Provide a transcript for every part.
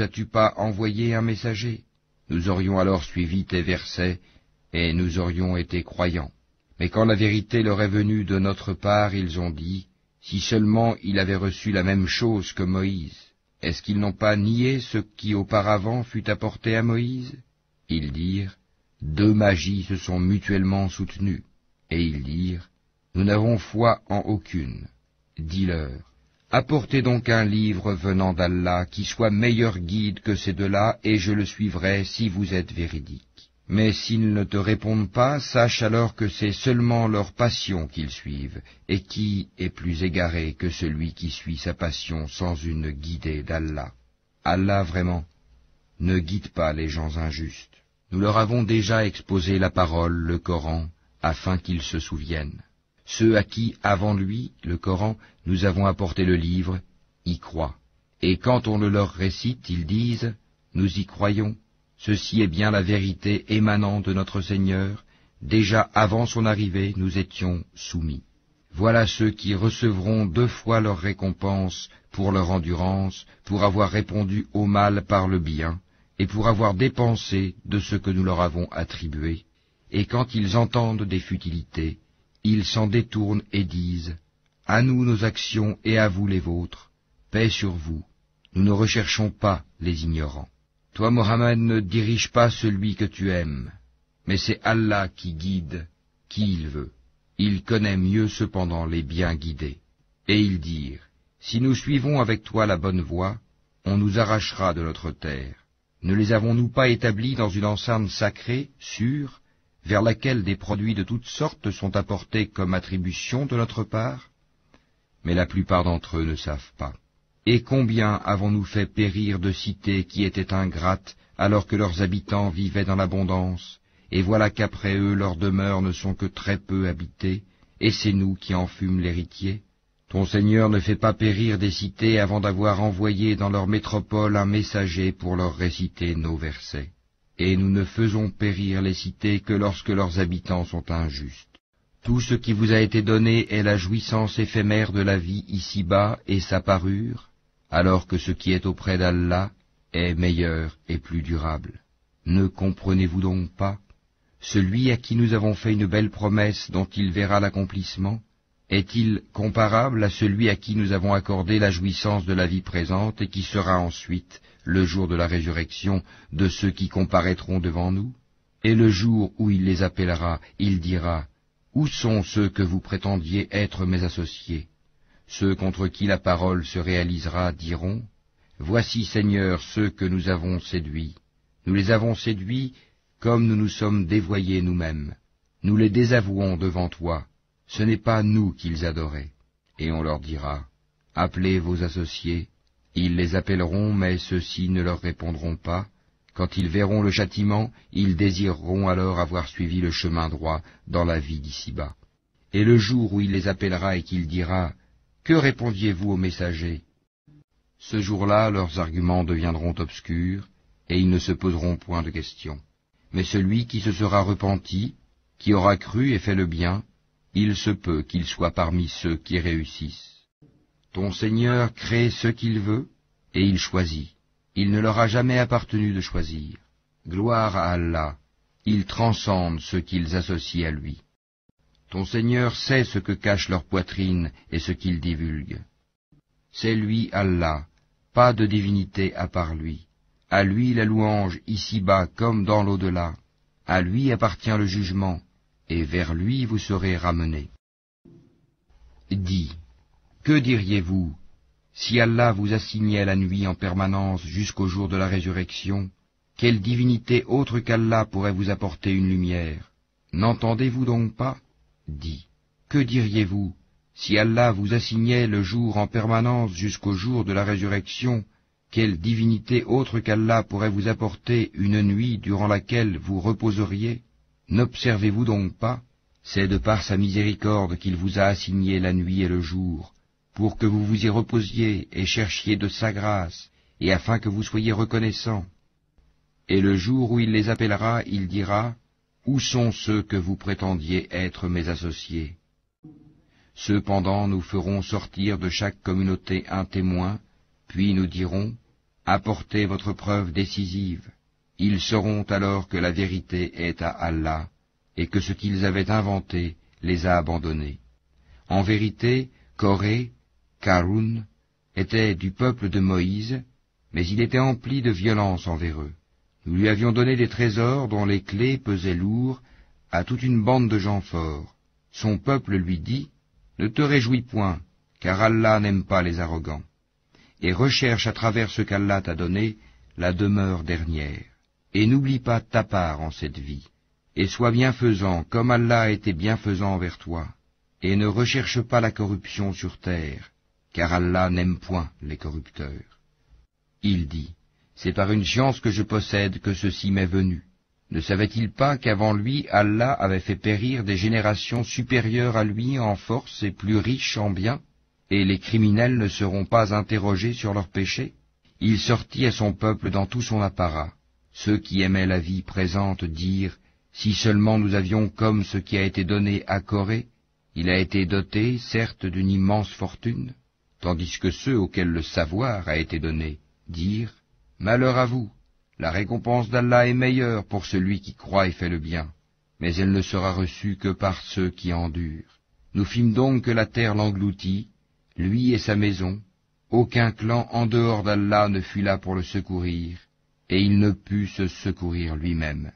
as-tu pas envoyé un messager? Nous aurions alors suivi tes versets, et nous aurions été croyants. Mais quand la vérité leur est venue de notre part, ils ont dit, si seulement il avait reçu la même chose que Moïse, est-ce qu'ils n'ont pas nié ce qui auparavant fut apporté à Moïse? Ils dirent, deux magies se sont mutuellement soutenues. Et ils dirent, nous n'avons foi en aucune. Dis-leur, apportez donc un livre venant d'Allah qui soit meilleur guide que ces deux-là, et je le suivrai si vous êtes véridiques. Mais s'ils ne te répondent pas, sache alors que c'est seulement leur passion qu'ils suivent, et qui est plus égaré que celui qui suit sa passion sans une guidée d'Allah. Allah vraiment ne guide pas les gens injustes. Nous leur avons déjà exposé la parole, le Coran, afin qu'ils se souviennent. Ceux à qui, avant lui, le Coran, nous avons apporté le livre, y croient. Et quand on le leur récite, ils disent, nous y croyons. Ceci est bien la vérité émanant de notre Seigneur. Déjà avant son arrivée, nous étions soumis. Voilà ceux qui recevront 2 fois leur récompense pour leur endurance, pour avoir répondu au mal par le bien, et pour avoir dépensé de ce que nous leur avons attribué. Et quand ils entendent des futilités, ils s'en détournent et disent, à nous nos actions et à vous les vôtres, paix sur vous, nous ne recherchons pas les ignorants. Toi, Mohammed, ne dirige pas celui que tu aimes, mais c'est Allah qui guide qui il veut. Il connaît mieux cependant les bien guidés. Et ils dirent, si nous suivons avec toi la bonne voie, on nous arrachera de notre terre. Ne les avons-nous pas établis dans une enceinte sacrée, sûre, vers laquelle des produits de toutes sortes sont apportés comme attribution de notre part? Mais la plupart d'entre eux ne savent pas. Et combien avons-nous fait périr de cités qui étaient ingrates, alors que leurs habitants vivaient dans l'abondance, et voilà qu'après eux leurs demeures ne sont que très peu habitées, et c'est nous qui en fûmes l'héritier? Ton Seigneur ne fait pas périr des cités avant d'avoir envoyé dans leur métropole un messager pour leur réciter nos versets. Et nous ne faisons périr les cités que lorsque leurs habitants sont injustes. Tout ce qui vous a été donné est la jouissance éphémère de la vie ici-bas et sa parure, alors que ce qui est auprès d'Allah est meilleur et plus durable. Ne comprenez-vous donc pas? Celui à qui nous avons fait une belle promesse dont il verra l'accomplissement, est-il comparable à celui à qui nous avons accordé la jouissance de la vie présente et qui sera ensuite, le jour de la résurrection, de ceux qui comparaîtront devant nous? Et le jour où il les appellera, il dira, où sont ceux que vous prétendiez être mes associés? Ceux contre qui la parole se réalisera diront, voici, Seigneur, ceux que nous avons séduits. Nous les avons séduits comme nous nous sommes dévoyés nous-mêmes. Nous les désavouons devant toi. Ce n'est pas nous qu'ils adoraient. Et on leur dira, appelez vos associés. Ils les appelleront, mais ceux-ci ne leur répondront pas. Quand ils verront le châtiment, ils désireront alors avoir suivi le chemin droit dans la vie d'ici-bas. Et le jour où il les appellera et qu'il dira, que répondiez-vous aux messagers? Ce jour-là, leurs arguments deviendront obscurs, et ils ne se poseront point de questions. Mais celui qui se sera repenti, qui aura cru et fait le bien, il se peut qu'il soit parmi ceux qui réussissent. Ton Seigneur crée ce qu'il veut, et il choisit. Il ne leur a jamais appartenu de choisir. Gloire à Allah, il transcende ceux qu'ils associent à lui. Ton Seigneur sait ce que cache leur poitrine et ce qu'ils divulguent. C'est lui Allah, pas de divinité à part lui. À lui la louange ici-bas comme dans l'au-delà. À lui appartient le jugement, et vers lui vous serez ramenés. Dis, que diriez-vous si Allah vous assignait la nuit en permanence jusqu'au jour de la résurrection? Quelle divinité autre qu'Allah pourrait vous apporter une lumière? N'entendez-vous donc pas? Dis, que diriez-vous si Allah vous assignait le jour en permanence jusqu'au jour de la résurrection? Quelle divinité autre qu'Allah pourrait vous apporter une nuit durant laquelle vous reposeriez? N'observez-vous donc pas? C'est de par sa miséricorde qu'il vous a assigné la nuit et le jour, pour que vous vous y reposiez et cherchiez de sa grâce, et afin que vous soyez reconnaissants. Et le jour où il les appellera, il dira, où sont ceux que vous prétendiez être mes associés? Cependant nous ferons sortir de chaque communauté un témoin, puis nous dirons, apportez votre preuve décisive. Ils sauront alors que la vérité est à Allah, et que ce qu'ils avaient inventé les a abandonnés. En vérité, Coré, Karun, était du peuple de Moïse, mais il était empli de violence envers eux. Nous lui avions donné des trésors dont les clés pesaient lourd à toute une bande de gens forts. Son peuple lui dit, « Ne te réjouis point, car Allah n'aime pas les arrogants, et recherche à travers ce qu'Allah t'a donné la demeure dernière. Et n'oublie pas ta part en cette vie, et sois bienfaisant comme Allah a été bienfaisant envers toi, et ne recherche pas la corruption sur terre, car Allah n'aime point les corrupteurs. » Il dit, « C'est par une science que je possède que ceci m'est venu. Ne savait-il pas qu'avant lui, Allah avait fait périr des générations supérieures à lui en force et plus riches en biens, et les criminels ne seront pas interrogés sur leurs péchés? Il sortit à son peuple dans tout son apparat. Ceux qui aimaient la vie présente dirent, si seulement nous avions comme ce qui a été donné à Coré, il a été doté, certes, d'une immense fortune, tandis que ceux auxquels le savoir a été donné dirent, malheur à vous, la récompense d'Allah est meilleure pour celui qui croit et fait le bien, mais elle ne sera reçue que par ceux qui endurent. Nous fîmes donc que la terre l'engloutit, lui et sa maison, aucun clan en dehors d'Allah ne fut là pour le secourir, et il ne put se secourir lui-même.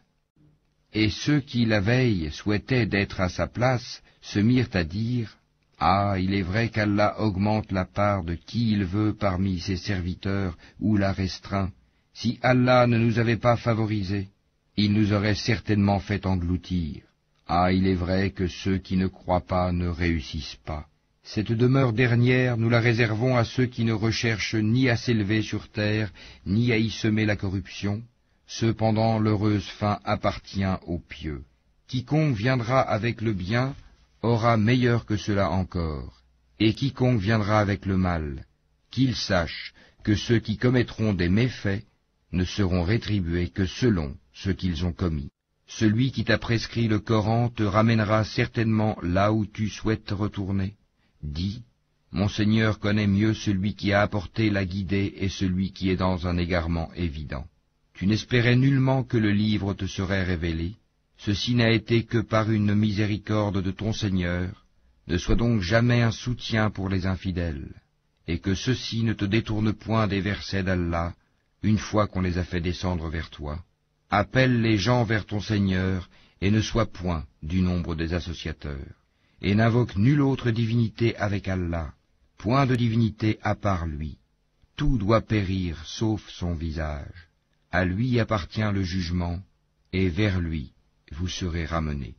Et ceux qui, la veille, souhaitaient d'être à sa place, se mirent à dire, « Ah, il est vrai qu'Allah augmente la part de qui il veut parmi ses serviteurs, ou la restreint. Si Allah ne nous avait pas favorisés, il nous aurait certainement fait engloutir. Ah, il est vrai que ceux qui ne croient pas ne réussissent pas. Cette demeure dernière, nous la réservons à ceux qui ne recherchent ni à s'élever sur terre, ni à y semer la corruption. Cependant, l'heureuse fin appartient aux pieux. Quiconque viendra avec le bien aura meilleur que cela encore, et quiconque viendra avec le mal, qu'il sache que ceux qui commettront des méfaits ne seront rétribués que selon ce qu'ils ont commis. Celui qui t'a prescrit le Coran te ramènera certainement là où tu souhaites retourner. Dis, mon Seigneur connaît mieux celui qui a apporté la guidée et celui qui est dans un égarement évident. Tu n'espérais nullement que le livre te serait révélé. Ceci n'a été que par une miséricorde de ton Seigneur. Ne sois donc jamais un soutien pour les infidèles, et que ceux-ci ne te détournent point des versets d'Allah, une fois qu'on les a fait descendre vers toi. Appelle les gens vers ton Seigneur, et ne sois point du nombre des associateurs. Et n'invoque nulle autre divinité avec Allah, point de divinité à part lui. Tout doit périr sauf son visage. À lui appartient le jugement, et vers lui vous serez ramenés.